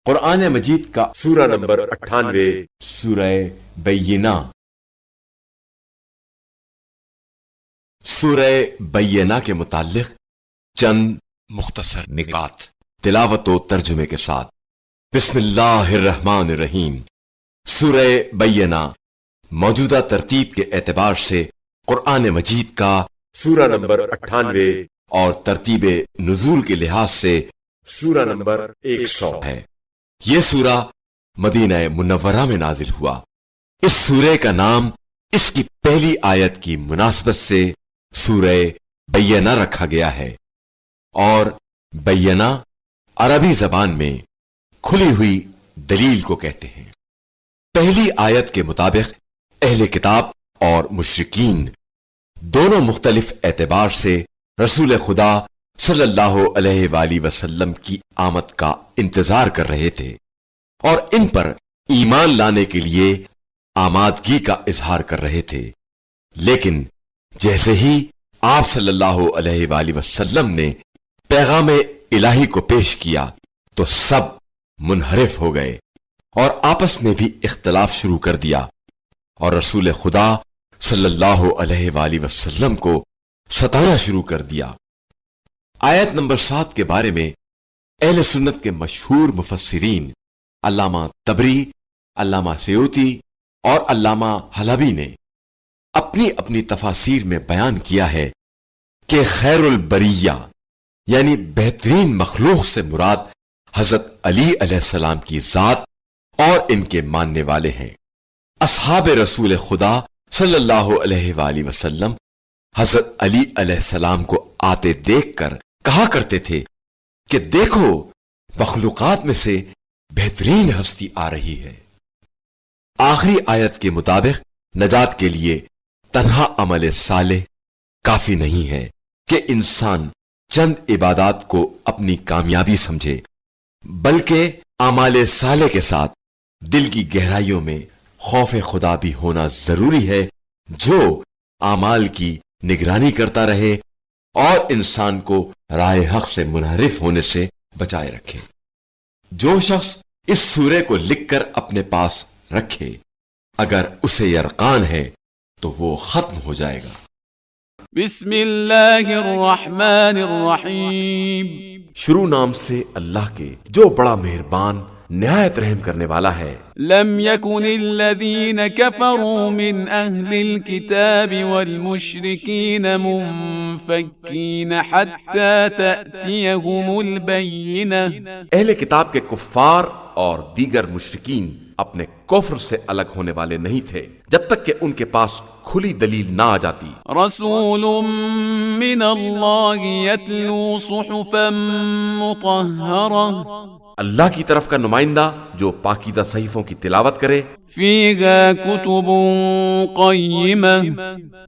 قرآن مجید کا سورہ نمبر 98 سورہ بینہ۔ سورہ بینہ کے متعلق چند مختصر نکات تلاوت و ترجمے کے ساتھ۔ بسم اللہ الرحمن الرحیم۔ سورہ بینہ موجودہ ترتیب کے اعتبار سے قرآن مجید کا سورہ نمبر 98 اور ترتیب نزول کے لحاظ سے سورہ نمبر 100 ہے۔ یہ سورہ مدینہ منورہ میں نازل ہوا۔ اس سورہ کا نام اس کی پہلی آیت کی مناسبت سے سورہ بینہ رکھا گیا ہے، اور بینہ عربی زبان میں کھلی ہوئی دلیل کو کہتے ہیں۔ پہلی آیت کے مطابق اہل کتاب اور مشرکین دونوں مختلف اعتبار سے رسول خدا صلی اللہ علیہ وآلہ وسلم کی آمد کا انتظار کر رہے تھے اور ان پر ایمان لانے کے لیے آمادگی کا اظہار کر رہے تھے، لیکن جیسے ہی آپ صلی اللہ علیہ وآلہ وسلم نے پیغام الہی کو پیش کیا تو سب منحرف ہو گئے اور آپس میں بھی اختلاف شروع کر دیا اور رسول خدا صلی اللہ علیہ وآلہ وسلم کو ستانا شروع کر دیا۔ آیت نمبر 7 کے بارے میں اہل سنت کے مشہور مفسرین علامہ طبری، علامہ سیوطی اور علامہ حلبی نے اپنی اپنی تفاسیر میں بیان کیا ہے کہ خیر البریہ یعنی بہترین مخلوق سے مراد حضرت علی علیہ السلام کی ذات اور ان کے ماننے والے ہیں۔ اصحاب رسول خدا صلی اللہ علیہ وآلہ وسلم حضرت علی علیہ السلام کو آتے دیکھ کر کہا کرتے تھے کہ دیکھو مخلوقات میں سے بہترین ہستی آ رہی ہے۔ آخری آیت کے مطابق نجات کے لیے تنہا عمل صالح کافی نہیں ہے کہ انسان چند عبادات کو اپنی کامیابی سمجھے، بلکہ اعمال صالح کے ساتھ دل کی گہرائیوں میں خوف خدا بھی ہونا ضروری ہے، جو اعمال کی نگرانی کرتا رہے اور انسان کو راہ حق سے منحرف ہونے سے بچائے رکھے۔ جو شخص اس سورے کو لکھ کر اپنے پاس رکھے، اگر اسے یرقان ہے تو وہ ختم ہو جائے گا۔ بسم اللہ الرحمن الرحیم۔ شروع نام سے اللہ کے جو بڑا مہربان نہایت رحم کرنے والا ہے۔ لم يكن الذين كفروا من أهل الكتاب والمشركين منفكين حتى تأتيهم البينة۔ اہل کتاب کے کفار اور دیگر مشرکین اپنے کفر سے الگ ہونے والے نہیں تھے جب تک کہ ان کے پاس کھلی دلیل نہ آ جاتی۔ رسول من اللہ يتلو صحفا مطہرہ، اللہ کی طرف کا نمائندہ جو پاکیزہ صحیفوں کی تلاوت کرے، فیہا کتب قیمہ،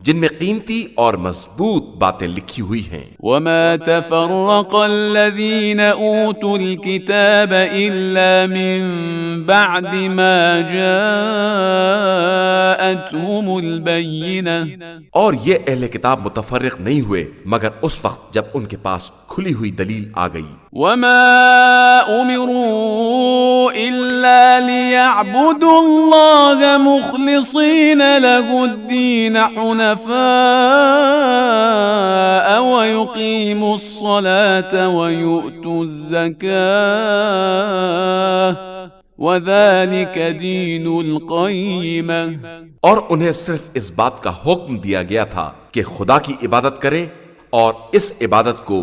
جن میں قیمتی اور مضبوط باتیں لکھی ہوئی ہیں۔ وما تفرق الذین اوتوا الکتاب الا من بعد ما جاءتهم البینہ، اور یہ اہل کتاب متفرق نہیں ہوئے مگر اس وقت جب ان کے پاس کھلی ہوئی دلیل آ گئی۔ وما امروا الا ليعبدوا الله مخلصين له الدين حنفاء ويقيموا الصلاة ويؤتوا الزكاة وذلك دين القيمة۔ اور انہیں صرف اس بات کا حکم دیا گیا تھا کہ خدا کی عبادت کریں اور اس عبادت کو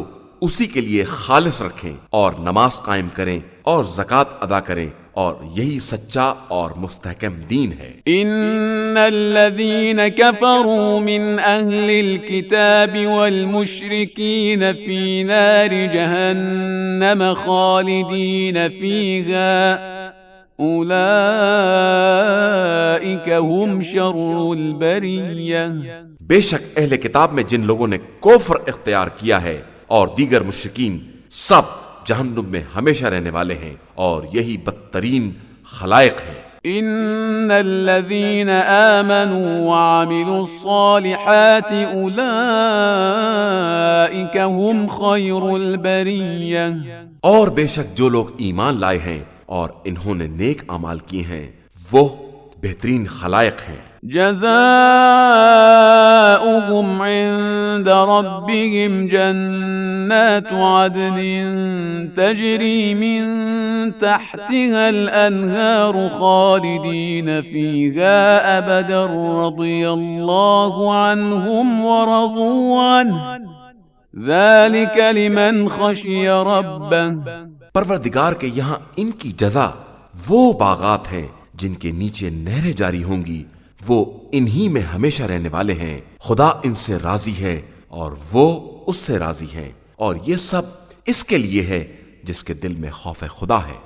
اسی کے لیے خالص رکھیں اور نماز قائم کریں اور زکوٰۃ ادا کریں، اور یہی سچا اور مستحکم دین ہے۔ ان الذين كفروا من اهل الكتاب والمشركين في نار جهنم خالدين فيها اولئك هم شر البرية۔ بے شک اہل کتاب میں جن لوگوں نے کفر اختیار کیا ہے اور دیگر مشرکین سب جہنم میں ہمیشہ رہنے والے ہیں، اور یہی بدترین خلائق ہیں۔ ان الذين آمنوا وعملوا الصالحات اولئك هم خير البرية۔ اور بے شک جو لوگ ایمان لائے ہیں اور انہوں نے نیک اعمال کیے ہیں وہ بہترین خلائق ہیں۔ جزاؤهم عند ربهم جنات عدن تجري من تحتها الأنهار خالدين فيها أبدا رضي الله عنهم ورضوا عنه ذلك لمن خشي ربه۔ پروردگار کے یہاں ان کی جزا وہ باغات ہیں جن کے نیچے نہریں جاری ہوں گی، وہ انہی میں ہمیشہ رہنے والے ہیں، خدا ان سے راضی ہے اور وہ اس سے راضی ہیں، اور یہ سب اس کے لیے ہے جس کے دل میں خوف خدا ہے۔